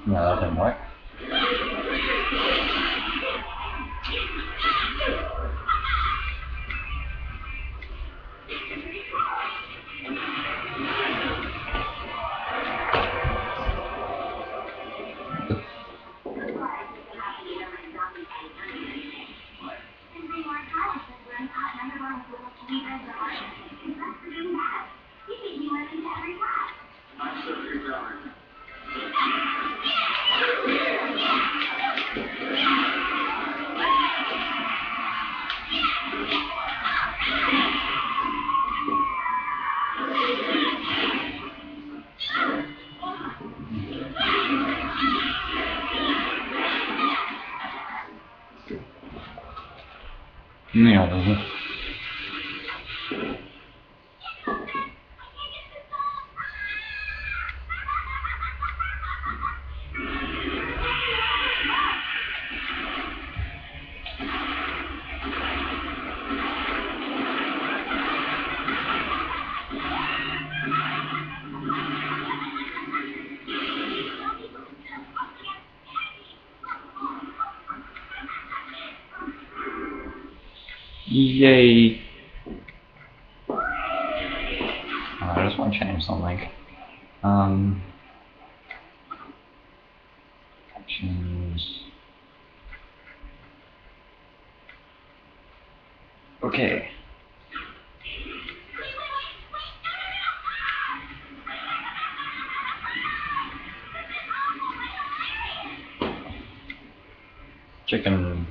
No, that didn't work. No. Yay! I just want to change something. Actions. Okay. Chicken.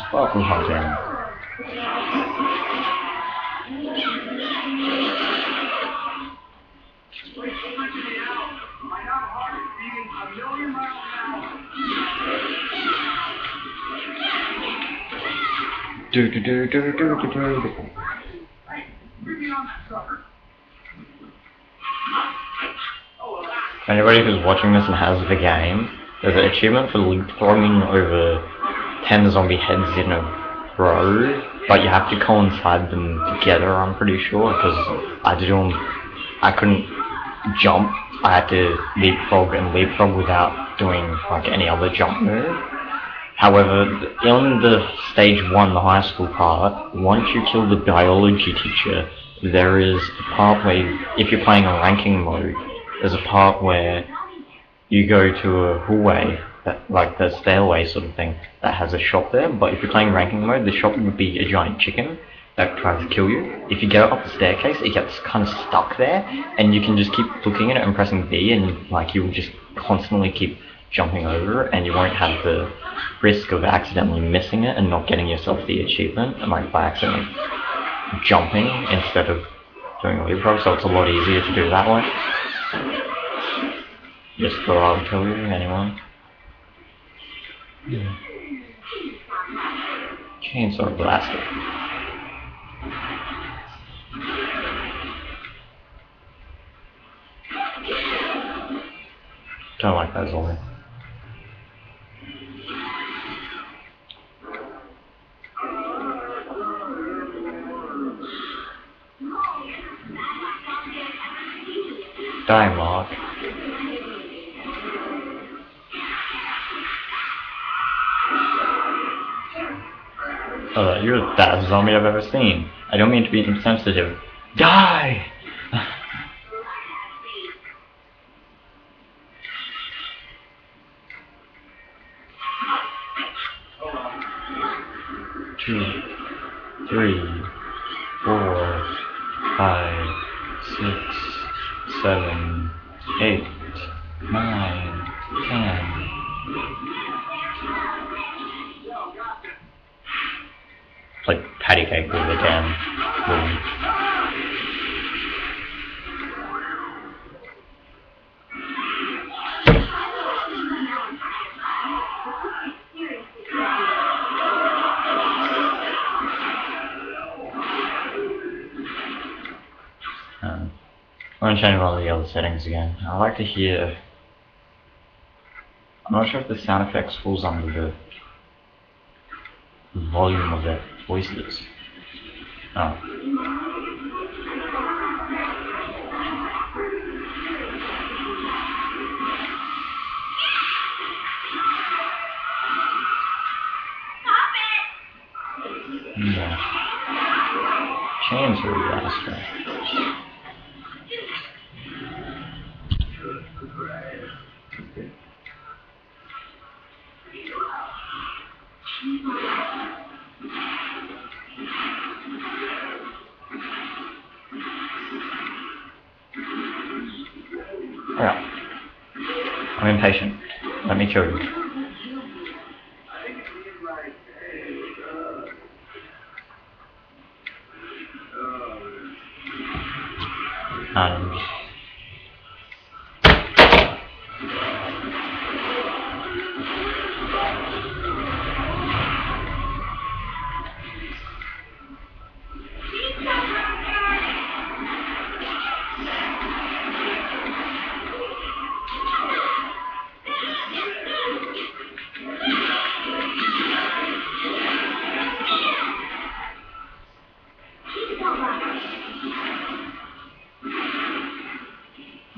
Sparkle hunting. Anybody who's watching this and has the game, there's an achievement for leapfrogging over 10 zombie heads in a row, but you have to coincide them together, I'm pretty sure, because I couldn't jump. I had to leapfrog and leapfrog without doing like any other jump move. However, in the stage 1, the high school part, once you kill the biology teacher, there is a part where, if you're playing a ranking mode, there's a part where you go to a hallway, like the stairway sort of thing, that has a shop there, but if you're playing ranking mode, the shop would be a giant chicken that tries to kill you. If you go up the staircase, it gets kind of stuck there, and you can just keep looking at it and pressing B, and like you will just constantly keep jumping over it, and you won't have the risk of accidentally missing it and not getting yourself the achievement, and like by accidentally jumping instead of doing a leapfrog, so it's a lot easier to do that way. Just thought I would tell you, anyone. Yeah. Chainsaw blaster. Don't like that zombie. Die, Mark. Oh, you're the best zombie I've ever seen. I don't mean to be insensitive. Die! Two, 3, 4, 5, 6, 7, 8, 9, 10. Like patty cake with a damn room. I'm gonna change all the other settings again. I like to hear. I'm not sure if the sound effects falls under the volume of their voices. Oh. Yeah. Chains are faster. Alright. I'm impatient. Let me kill you.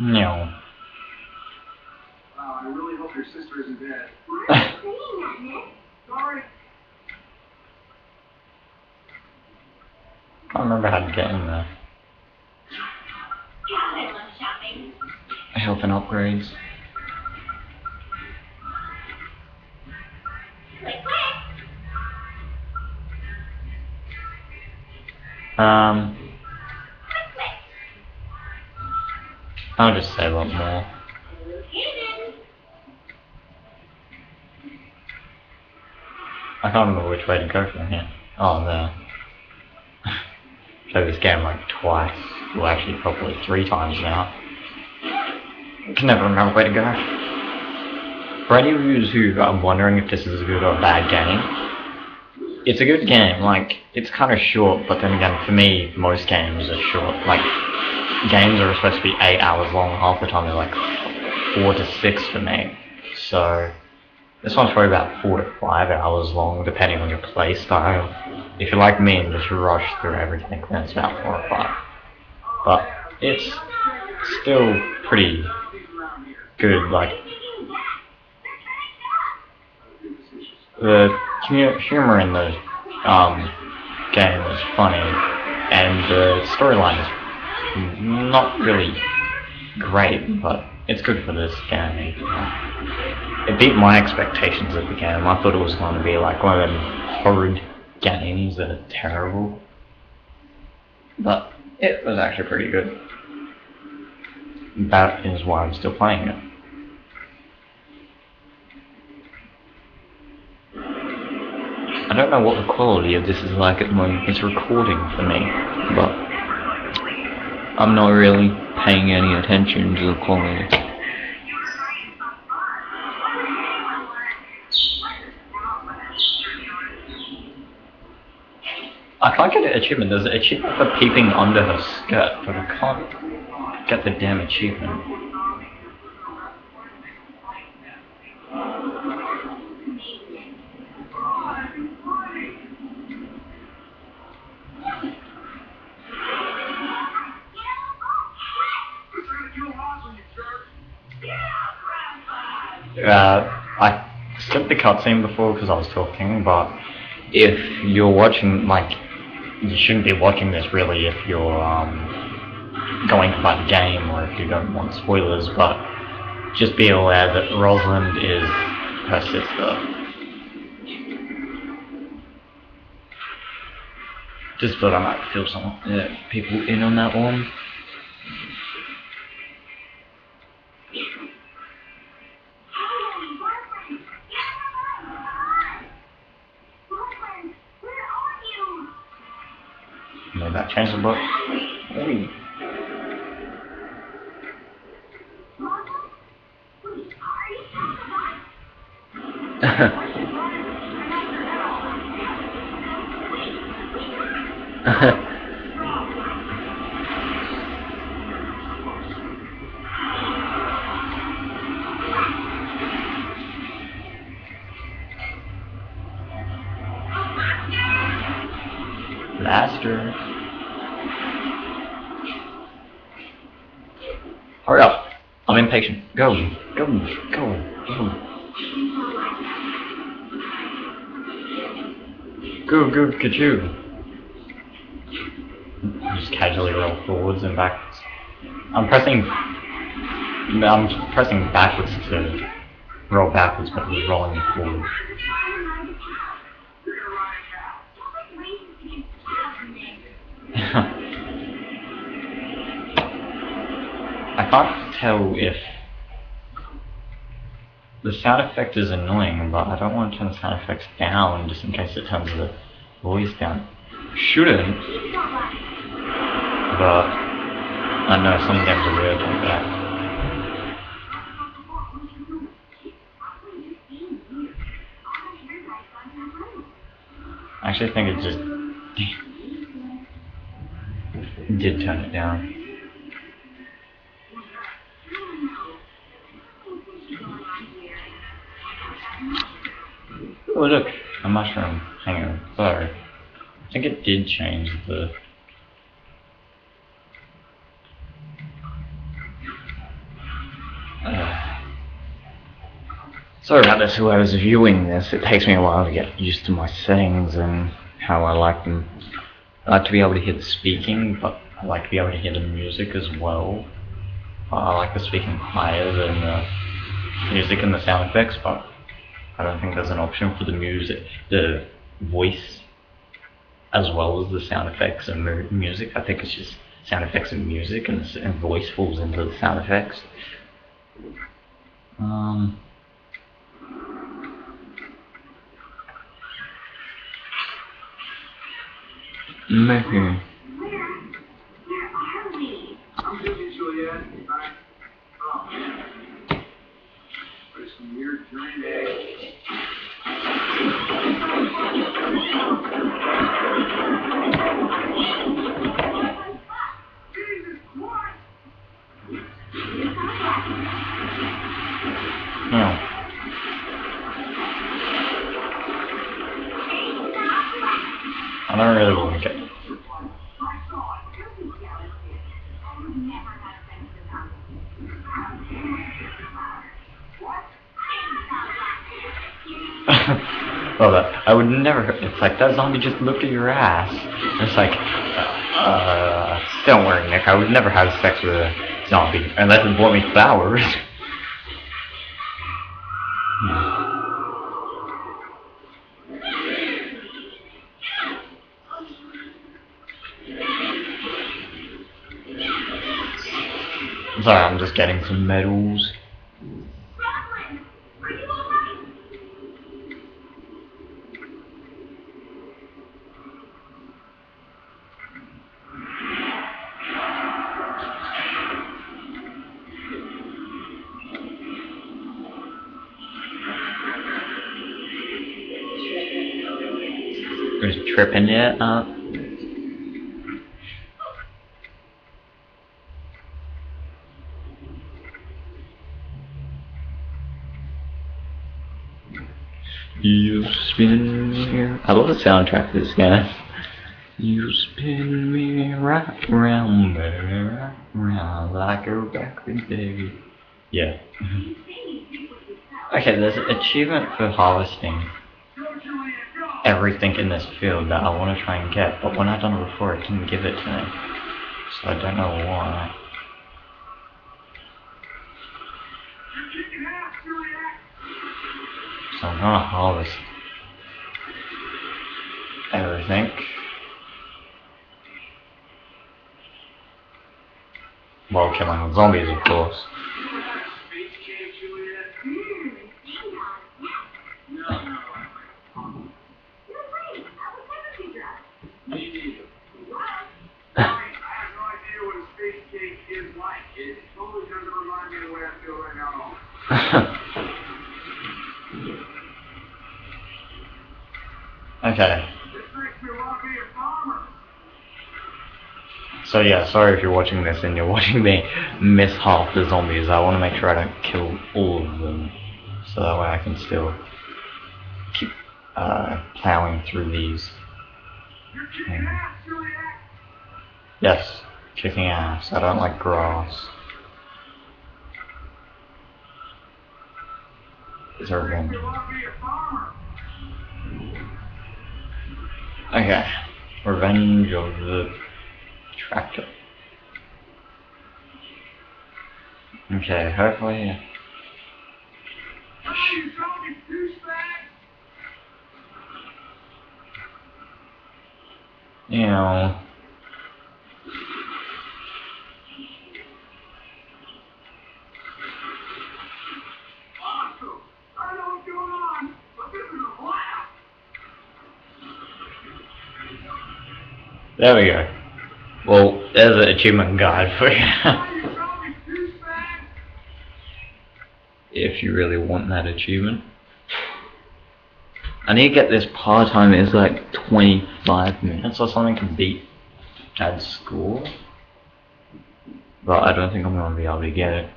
No. Wow, I really hope your sister isn't dead. Sorry. I don't remember how to get in there. Health and upgrades. I'll just say a lot more. I can't remember which way to go from here. Oh, there. Played this game like twice. Well, actually, probably 3 times now. I can never remember where to go. For any of you who are wondering if this is a good or a bad game, it's a good game. Like, it's kind of short, but then again, for me, most games are short. Like, games are supposed to be 8 hours long. Half the time they're like 4 to 6 for me. So this one's probably about 4 to 5 hours long, depending on your play style. If you're like me and just rush through everything, then it's about 4 or 5. But it's still pretty good. Like, the humor in the game is funny, and the storyline is not really great, but it's good for this game. It beat my expectations of the game. I thought it was going to be like one of them horrid games that are terrible, but it was actually pretty good. That is why I'm still playing it. I don't know what the quality of this is like at the moment. It's recording for me, but I'm not really paying any attention to the quality. I can't get an achievement. There's an achievement for peeping under her skirt, but I can't get the damn achievement. I skipped the cutscene before because I was talking, but if you're watching, like, you shouldn't be watching this really if you're going to buy the game or if you don't want spoilers, but just be aware that Rosalind is her sister. Just thought I might fill some people in on that one. Maybe that change the book. Hey. faster. Hurry up! I'm impatient. Go, go, go, go. Go, go, Kachu. Just casually roll forwards and backwards. I'm pressing backwards to roll backwards, but we're rolling forward. I can't tell if the sound effect is annoying, but I don't want to turn the sound effects down just in case it turns the voice down. Shouldn't, but I know some games are weird like that. I actually think it just did turn it down. Oh look, a mushroom hanger. Sorry. I think it did change the... Sorry about this, whoever's viewing this. It takes me a while to get used to my settings and how I like them. I like to be able to hear the speaking, but I like to be able to hear the music as well. I like the speaking higher than the music and the sound effects, but I don't think there's an option for the music, the voice, as well as the sound effects and music. I think it's just sound effects and music, and voice falls into the sound effects. Maybe. No. I don't really like it. Well, I would never. It's like that zombie just looked at your ass. It's like, don't worry, Nick. I would never have sex with a zombie unless it brought me flowers. Sorry, I'm just getting some medals. Just tripping it up. You spin me. I love the soundtrack to this game. You spin me right round, right round like a record, baby. Yeah. Okay, there's an achievement for harvesting everything in this field that I want to try and get, but when I've done it before, it didn't give it to me. So I don't know why. So I'm gonna harvest everything. While killing the zombies, of course. Okay. So yeah, sorry if you're watching this and you're watching me miss half the zombies. I want to make sure I don't kill all of them, so that way I can still keep plowing through these. You're kicking ass, silly ass. Yes, kicking ass. I don't like grass. Is there one? You want to be a farmer. Okay. Revenge of the Tractor. Okay, hopefully. Oh, you zombie douchebag. You know. Awesome. I don't know what's going on, but this is a blast. There we go. Well, there's an achievement guide for you. Oh, you zombie douchebag. If you really want that achievement. I need to get this part-time, it's like 25 minutes or something to beat Dad's score. But I don't think I'm going to be able to get it,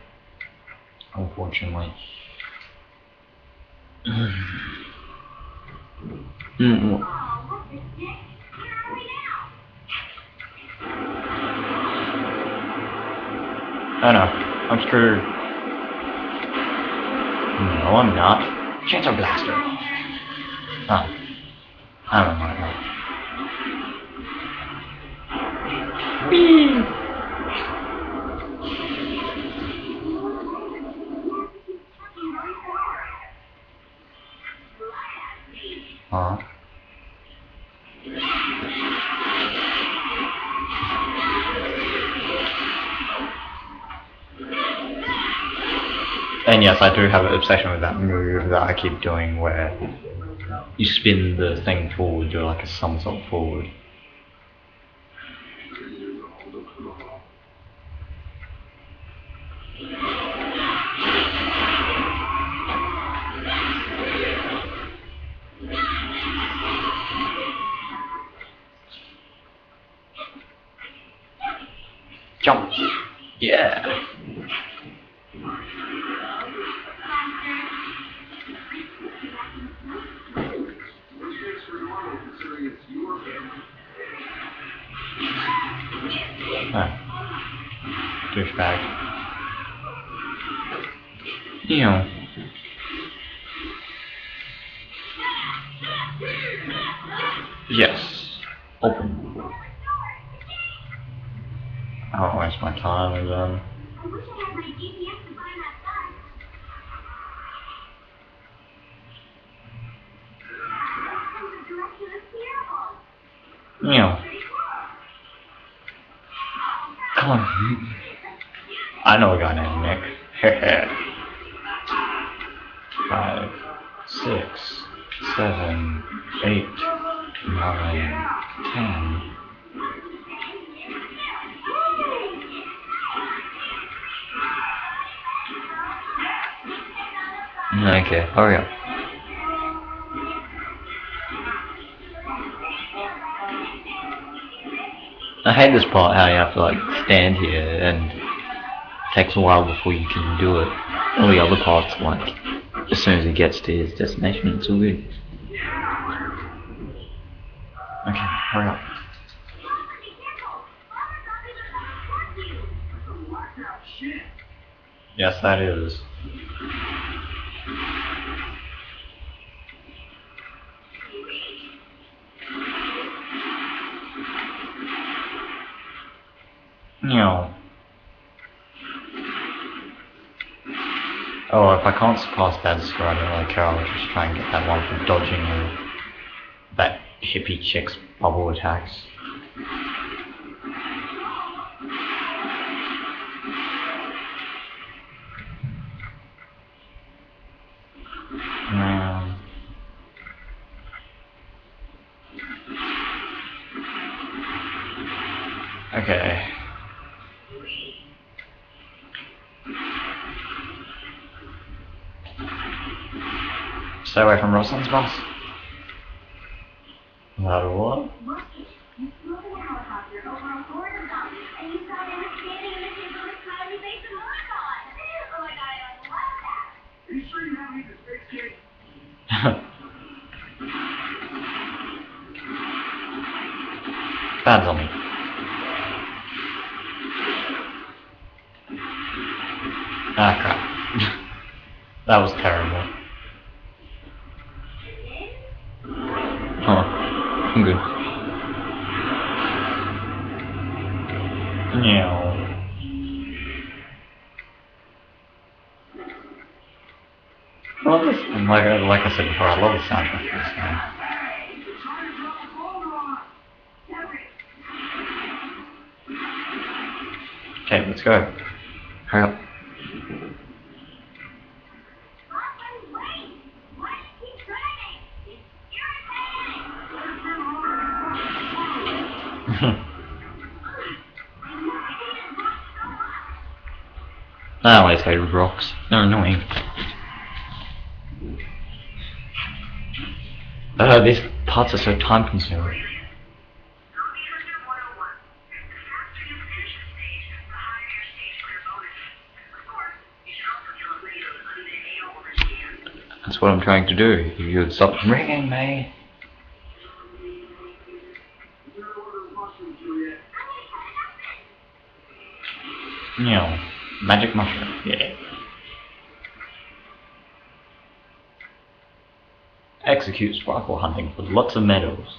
unfortunately. Oh no, I'm screwed. No, I'm not. Chainsaw Blaster. Oh. I don't know. Whee! Huh? And yes, I do have an obsession with that move that I keep doing where you spin the thing forward, do like a somersault forward. Jump! Yeah! Douchebag. Ew. Yes. Open. I don't waste my time with them. I wish I had my GPS to find that bus. The direction is terrible. Ew. Come on. I know a guy named Nick. 5, 6, 7, 8, 9, 10. Okay, hurry up. I hate this part how you have to like stand here and it takes a while before you can do it. All the other parts, like, as soon as he gets to his destination, it's all good. Okay, hurry up. Yes, that is. No. Oh, if I can't surpass that score, I don't really care. I'll just try and get that one for dodging that hippie chick's bubble attacks. Okay. Stay away from Rosalind's bus. Is that a what? You flew in a helicopter over a horde of zombies, and you saw them standing in the table with smiley face and mask on. Oh my god, I love that. Are you sure you don't need the space kid? Lands on me. Ah, crap. That was terrible. Oh, I'm good. Yeah. Well, this, like I said before, I love the soundtrack of this game. Okay, let's go. Hurry up. I always hated rocks. They're annoying. These parts are so time consuming. That's what I'm trying to do. If you would stop ringing me. Yeah. Magic mushroom. Yeah. Execute sparkle hunting for lots of medals.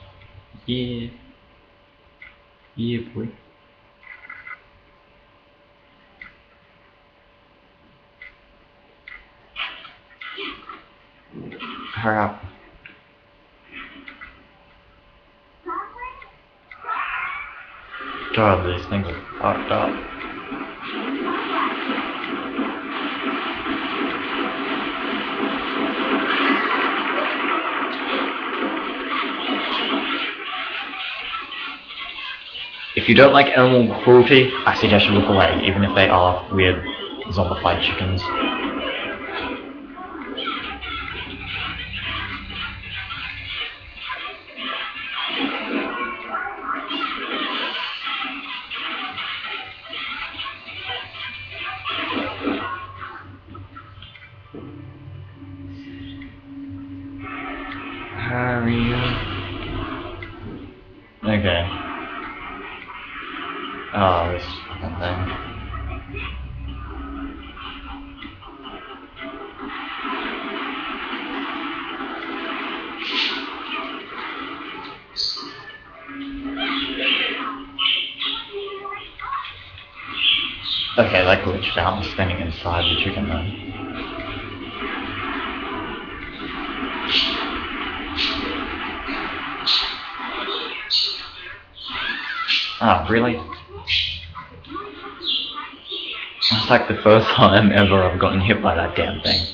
Yeah. Yeah, boy. Hurry up. God, these things are fucked up. If you don't like animal cruelty, I suggest you look away, even if they are weird zombified chickens. Hurry up. Okay. Oh, this fucking thing. Okay, that glitched out. I'm standing inside the chicken then. Oh, really? It's like the first time ever I've gotten hit by that damn thing.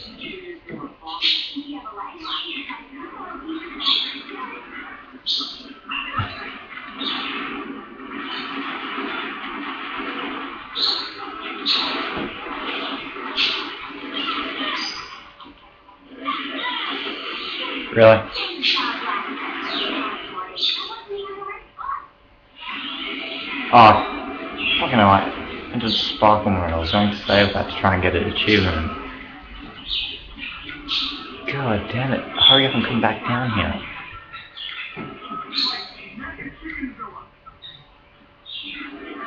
Really? Oh, fucking hell, I just sparkle mode. I was going to save that to try and get an achievement. God damn it. Hurry up and come back down here.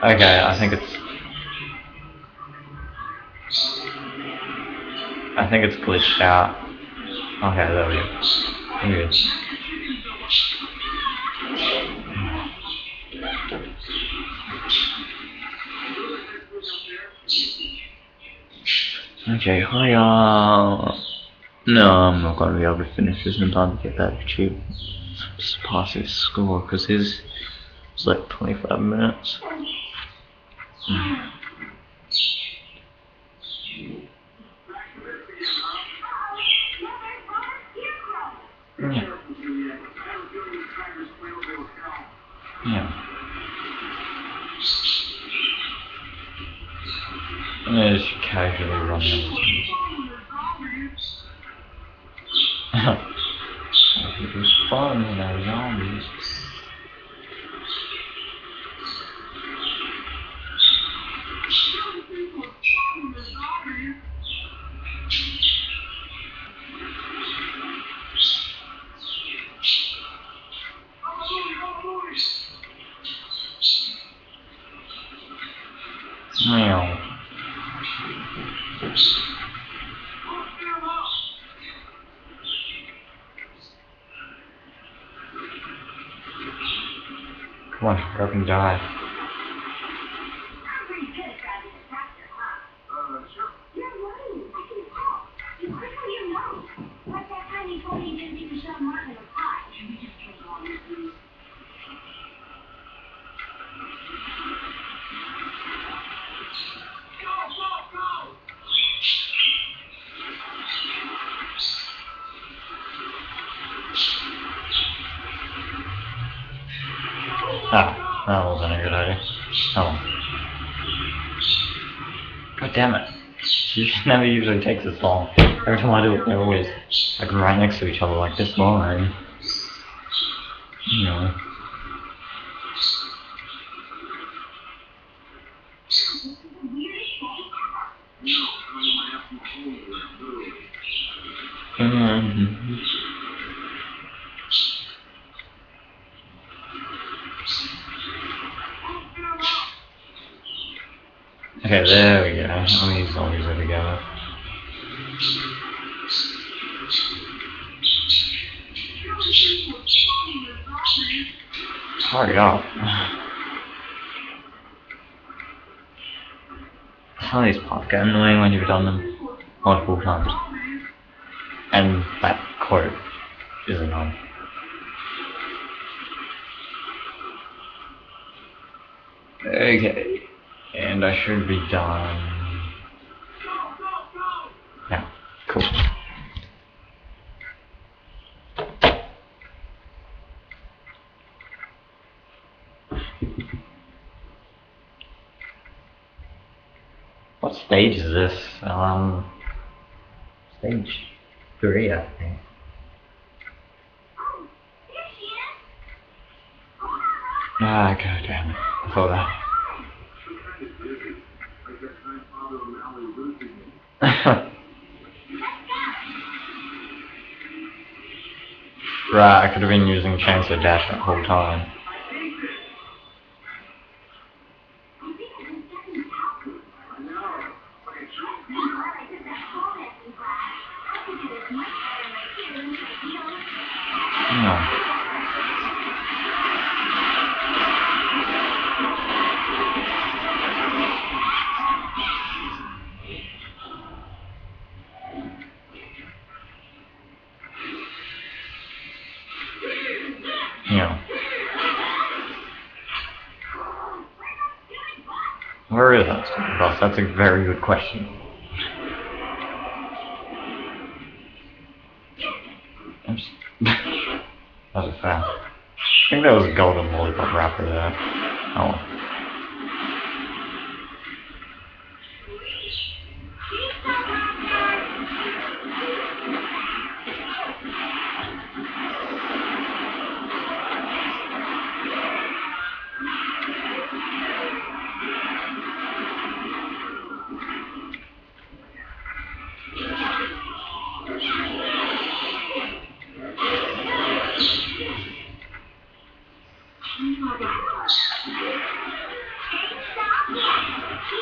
Okay, I think it's glitched out. Okay, there we go. Weird. Okay, hurry up. No, I'm not going to be able to finish this in time to get that achievement. Just pass his score, because his was like 25 minutes. Yeah. Yeah. I'm gonna just casually run them. It was fun when I was zombies. Come on, hurry up and die. I'm pretty good at driving a tractor, huh? Sure. You're right. I can talk. You quickly you know. Like that time you told me you didn't even shove Martin in a pie. You just can't go on this news. Ah, that wasn't a good idea. Oh. God damn it. She never usually takes this long. Every time I do it, they're always like right next to each other like this long. You know. Okay, there we go. All these zombies are together. Hurry up. Some of these parts get annoying when you've done them multiple times. And that quote is annoying. Okay. And I should be done. Yeah, cool. What stage is this? Stage 3, I think. Oh, here she is. Ah, god damn it. I thought that. Right, I could have been using Chainsaw Dash that whole time. No. Yeah. Where is that stupid boss? That's a very good question. Oops. That was fast. I think that was a golden lollipop wrapper there. Oh.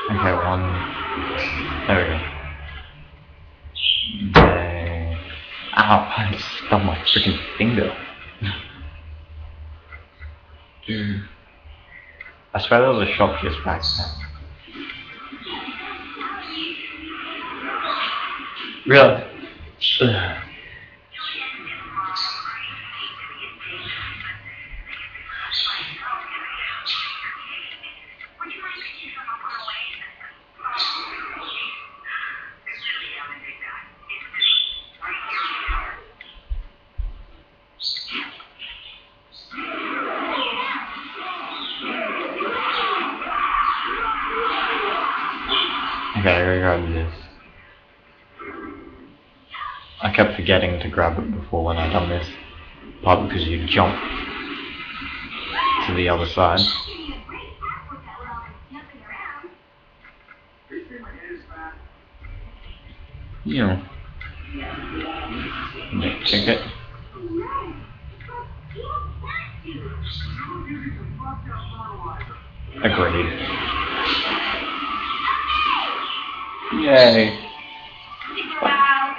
Okay, one. There we go. There. Ow, I just stubbed my freaking finger. Dude. I swear there was a shop just back there. Really? Ugh. Okay, I gotta grab this. I kept forgetting to grab it before when I done this. Probably because you jump to the other side. You know. Check it. Agreed. Yay. Wow.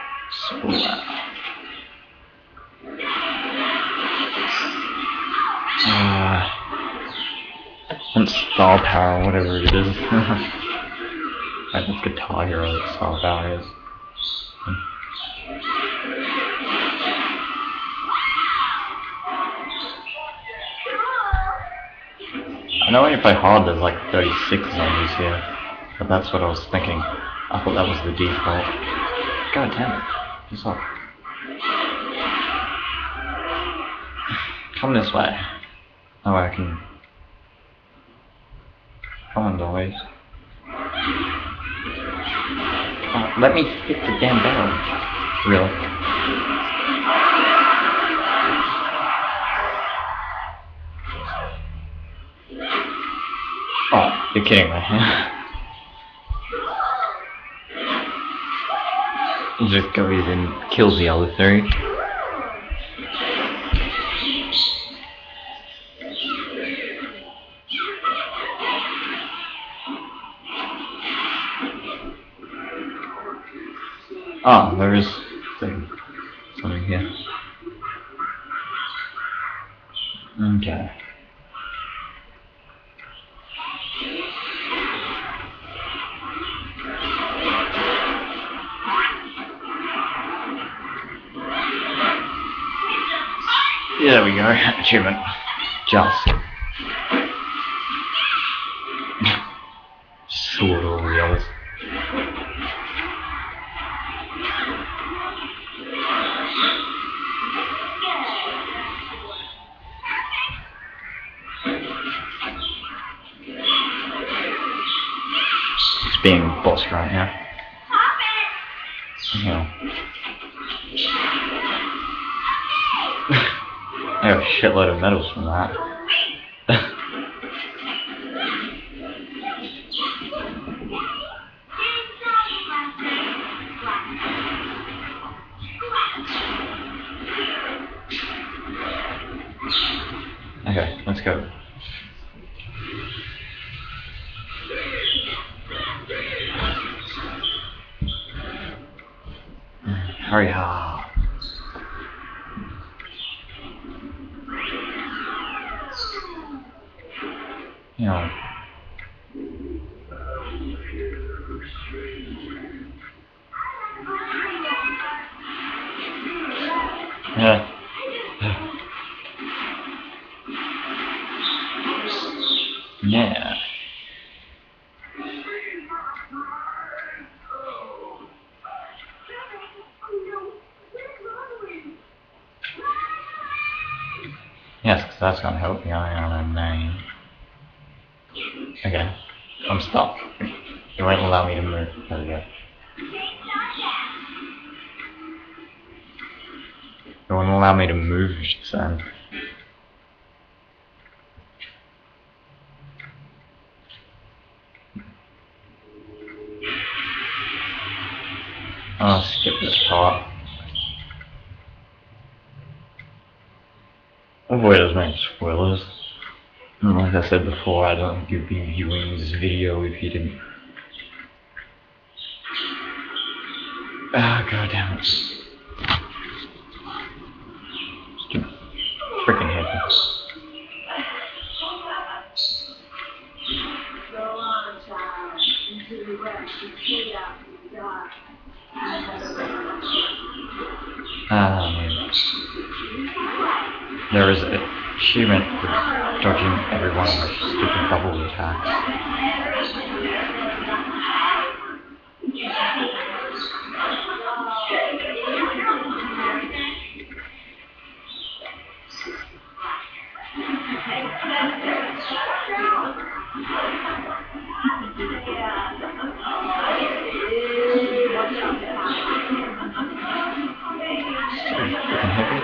And Star Power, whatever it is. Like the Guitar Hero that Star Power is. I know when you play hard there's like 36 zombies here, but that's what I was thinking. I thought that was the default. God damn it. What's up? Come this way. Oh, I can... Come on, zombies. Oh, let me hit the damn barrel. Really? Oh, you're kidding me. He just goes and kills the other three. Oh, there is something here. Okay. Yeah, there we go. Achievement. Just. Sword all the others. It's being bossed right now. Yeah. I have a shitload of medals from that. Okay, let's go. Hurry up. You know. Yeah. Yeah. Yes, because that's gonna help me on a name. Okay. I'm stuck. It won't allow me to move. There we go. It won't allow me to move, so. I'll skip this part. Avoid as many spoilers. And like I said before, I don't think you'd be viewing this video if you didn't. Ah, god damn it. Stupid freaking heavy. Go on, child. Into the west, you see out in the dark. There is an achievement for dodging every one of my stupid bubble attacks. Freaking heavy.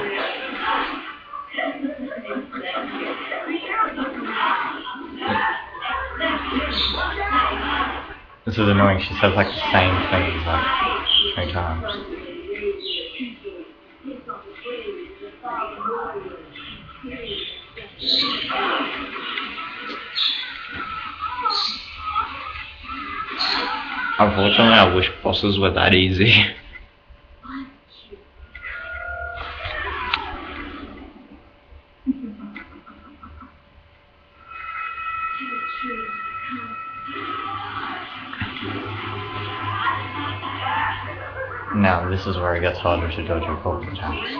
This is annoying, she says like the same things like 3 times. Unfortunately, I wish bosses were that easy. Now, this is where it gets harder to dodge your golden attacks.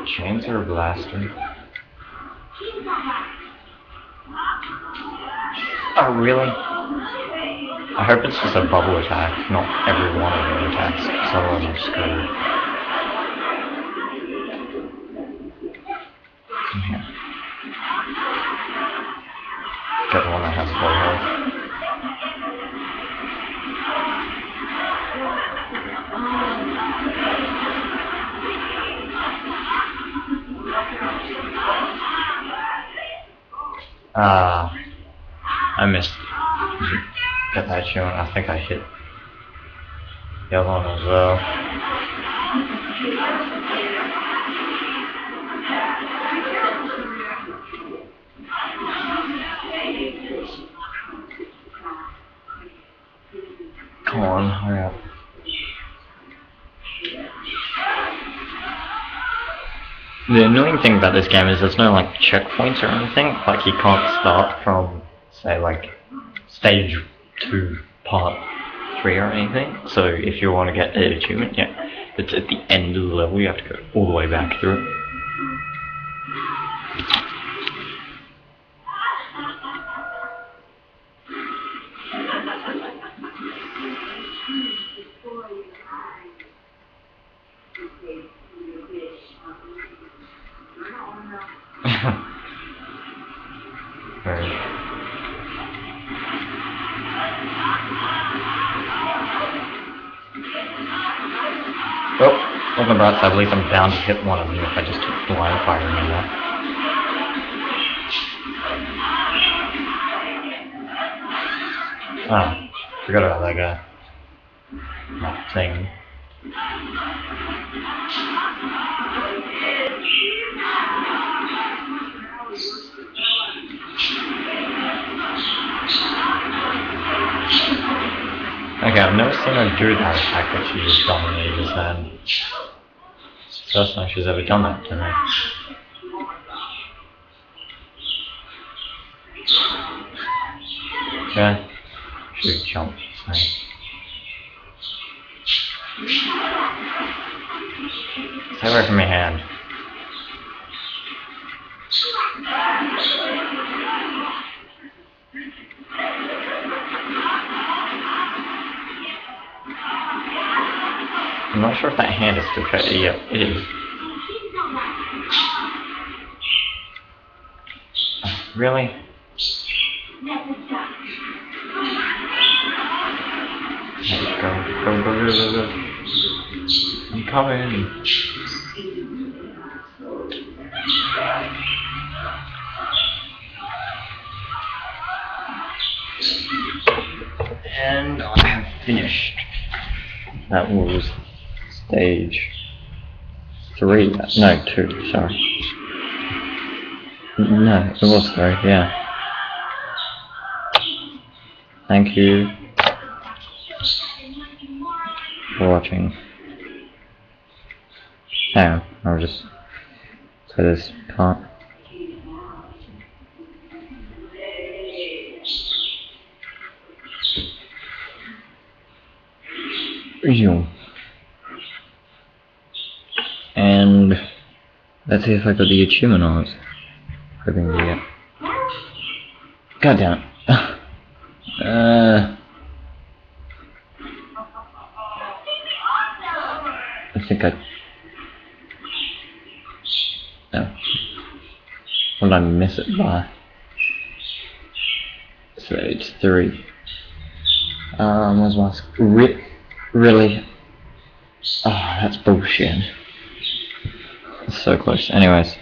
Chainsaw Blaster. Oh, really? I hope it's just a bubble attack, not every one of their attacks, because otherwise I'm screwed. Come here. Get the one that has full health. I missed. Get that achievement. I think I hit the other one as well. Come on, hurry up. The annoying thing about this game is there's no like checkpoints or anything. Like you can't start from, say, like stage 2, part 3 or anything. So if you want to get an achievement, yeah, it's at the end of the level. You have to go all the way back through it. Well, on the bright side, at least I'm bound to hit one of them if I just keep blind firing in there. Ah, forgot about that guy. That thing. Okay, I've never seen her do that attack that she just done me just then. It's the first time she's ever done that to me. Okay. Should jump. Stay away from my hand. I'm not sure if that hand is still cut. Yeah, it is. Really? Go. I'm coming. And I have finished. That was stage 3. No, 2, sorry. No, it was 3, yeah. Thank you for watching. Hang on, I'll just say this part. Resume. And let's see if I got the achievement on it. Hoping to get. God damn it. I think I. No. What did I miss it by? Stage 3. Where's my really? Oh, that's bullshit. It's so close. Anyways.